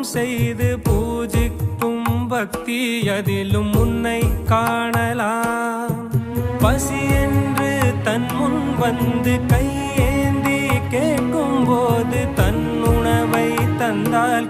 செய்து பூஜிக்கும் பக்தி அதிலும் உன்னை காணலாம். பசி என்று தன் முன் வந்து கையேந்தி கேட்கும் போது தன் உணவை தந்தால்